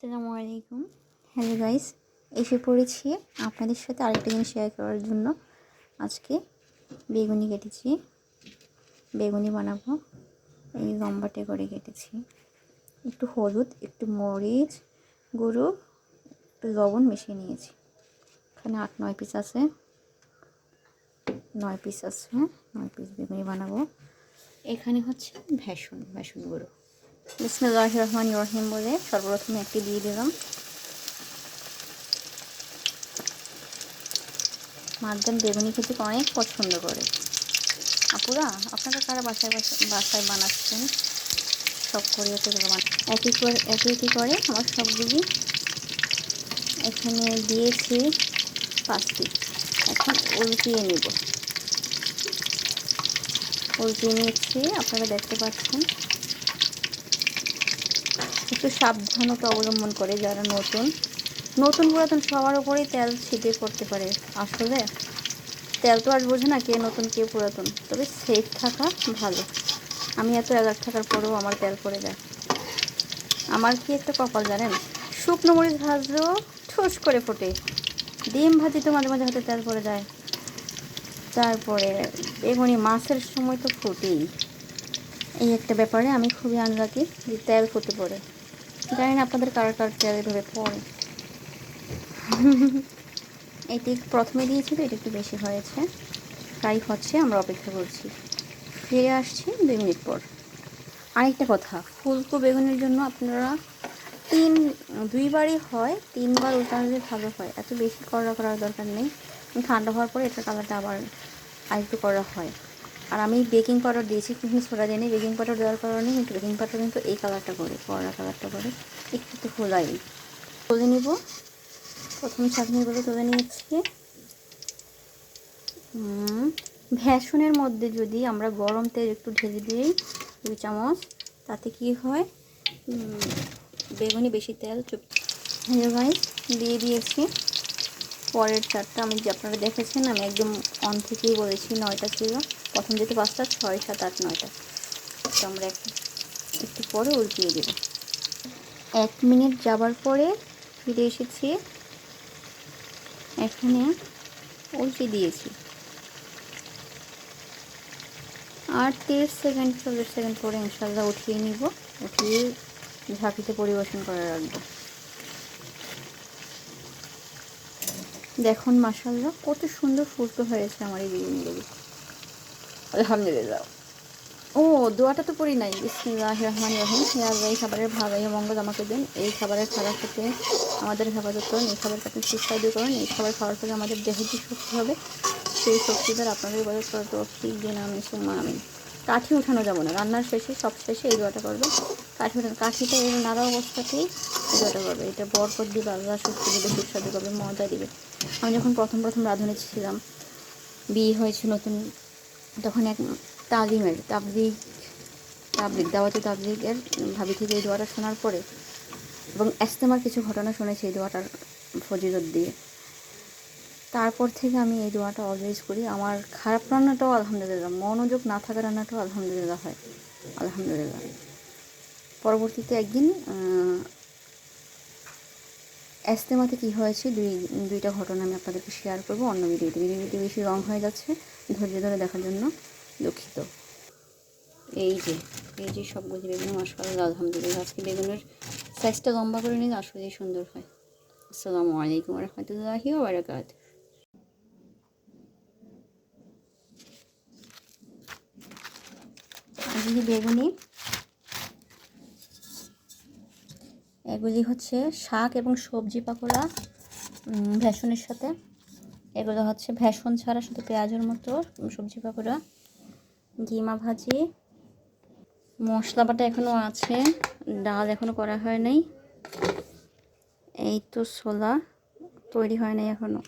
আসসালামু আলাইকুম। Hello guys, এসে পড়েছি আপনাদের সাথে আরেকটা জিনিস শেয়ার করার জন্য। আজকে বেগুনি কেটেছি, বেগুনি বানাবো। এই লম্বাটে করে কেটেছি, একটু হলুদ, একটু মরিচ গুঁড়ো, একটু লবণ মিশিয়ে নিয়েছি। এখানে 8-9 পিস আছে, 9 পিস আছে, 9 পিস বেগুনি বানাবো। এখানে হচ্ছে বেসন গুঁড়ো। বিসমিল্লাহির রহমানির রহিম বলে সর্বপ্রথমে একটি দিয়ে দিলাম। মারজান বেগুনি খেতে অনেক পছন্দ করে। আপুরা, আপনারা কারা বাসায় বানাচ্ছেন? সব কোরিয়াতে একই করে আমার সবগুলি এখানে দিয়েছি 5 পিস। এখন উল্টিয়ে নিচ্ছি, আপনারা দেখতে পাচ্ছেন। একটু সাবধানতা অবলম্বন করে যারা নতুন পুরাতন সবার উপরেই তেল ছিটিয়ে করতে পারে। আসলে তেল তো আর বোঝে না কে নতুন কে পুরাতন, তবে সেফ থাকা ভালো। আমি এত অ্যালার্ট থাকার পরেও আমার তেল পড়ে যায়। আমার কি একটা কপাল জানেন, শুকনো মরিচ ভাজলেও ঠুস করে ফোটে, ডিম ভাজি তো মাঝে মাঝে হাতে তেল পড়ে যায়, তারপরে বেগুনি মাছের সময় তো ফুটেই। এই একটা ব্যাপারে আমি খুবই আনলাকি যে তেল ফুটে পড়ে। জানি না আপনাদের কার তেল এভাবে পড়ে। এটি প্রথমে দিয়েছিল, এটা একটু বেশি হয়েছে। ফ্রাই হচ্ছে, আমরা অপেক্ষা করছি। ফিরে আসছি 2 মিনিট পর। আরেকটা কথা, ফুলকো বেগুনের জন্য আপনারা 2বারই হয়, 3বার উল্টালে ভালো হয়। এত বেশি করার দরকার নেই। ঠান্ডা হওয়ার পরে এটার কালারটা আবার আরেকটু করা হয়। আর আমি বেকিং পাউডার দিয়েছি, কিন্তু সোডা দিইনি। বেকিং পাউডার দেওয়ার কারণে কিন্তু বেকিং পাউডার কিন্তু এই কালারটা করে, কালারটা করে। একটু তো তুলে নিব। প্রথম চাটনিগুলো তুলে নিয়েছি। ভেষনের মধ্যে যদি আমরা গরম তেল একটু ঢেলে দিই 2 চামচ, তাতে কি হয়, বেগুনি বেশি তেল হ্যালো গাইস, দিয়ে দিয়েছি পরের চারটা। আমি যে আপনারা দেখেছেন, আমি একদম অন থেকেই বলেছি 9টা ছিল। প্রথম যেতে 5টা, 6, 7, 8, 9টা। তো আমরা একটু পরে উল্টিয়ে দেব। 1 মিনিট যাবার পরে ফিরে এসেছি। এখানে উল্টে দিয়েছি। আর 30 সেকেন্ড 40 সেকেন্ড পরে ইনশাল্লাহ উঠিয়ে নিব। উঠিয়ে ঝাঁকিতে পরিবেশন করে রাখবো। দেখুন মাশাআল্লাহ কত সুন্দর ফুলকো হয়েছে আমার এই বিরিয়ানিগুলো। আলহামদুলিল্লাহ। ও, দোয়াটা তো পড়ি নাই। বিসমিল্লাহির রহমানির রহিম। হে আল্লাহ, এই খাবারের ভালো মঙ্গল আমাকে দেন। এই খাবারের খাবার খেতে আমাদের হেফাজত করুন। এই খাবারকে আপনি সুস্বাদু করুন। এই খাবার খাওয়ার ফলে আমাদের দেহে যে শক্তি হবে, সেই শক্তি দ্বারা আপনাদের ইবাদত করা তৌফিক দিন। আমিন সুম্মা আমিন। কাঠি উঠানো যাবে না, রান্নার শেষে সব শেষে এই দোয়াটা করবে। কাঠিটা এর নাড়া অবস্থাতেই এই দোয়াটা করবে। এটা বরকত দিবে, আল্লাহ শক্তি দিবে, সুস্বাদু করবে, মজা দিবে। আমি যখন প্রথম রাঁধুনি ছিলাম, বিয়ে হয়েছে নতুন, তখন এক তাবলিগের ভাবি থেকে এই দোয়াটা শোনার পরে, এবং ইস্তেমার কিছু ঘটনা শুনেছি এই দোয়াটার ফজিলত দিয়ে, তারপর থেকে আমি এই দোয়াটা অলওয়েজ করি। আমার খারাপ রান্নাটাও আলহামদুলিল্লাহ, মনোযোগ না থাকা রান্নাটাও আলহামদুলিল্লাহ হয়। আলহামদুলিল্লাহ। পরবর্তীতে একদিন ইস্তেমাতে কী হয়েছে, দুইটা ঘটনা আমি আপনাদেরকে শেয়ার করবো অন্য ভিডিওটি বেশি রং হয়ে যাচ্ছে, ধৈর্য ধরে দেখার জন্য দুঃখিত। এই যে সবগুলো বেগুন মাশাআল্লাহ আলহামদুলিল্লাহ। আজকে বেগুনের সাইজটা লম্বা করে নিলে আসলেই সুন্দর হয়। আসসালামু আলাইকুম ওয়া রাহমাতুল্লাহি ওয়া বারাকাতুহু। বেগুনি এগুলি হচ্ছে শাক এবং সবজি পাকোড়া ভেষনের সাথে। এগুলো হচ্ছে ভেষন ছাড়া শুধু পেঁয়াজের মতো সবজি পাকোড়া, কিমা ভাজি, মশলা বাটা এখনও আছে, ডাল এখনও করা হয় নাই। এই তো ছোলা তৈরি হয় নাই এখনও।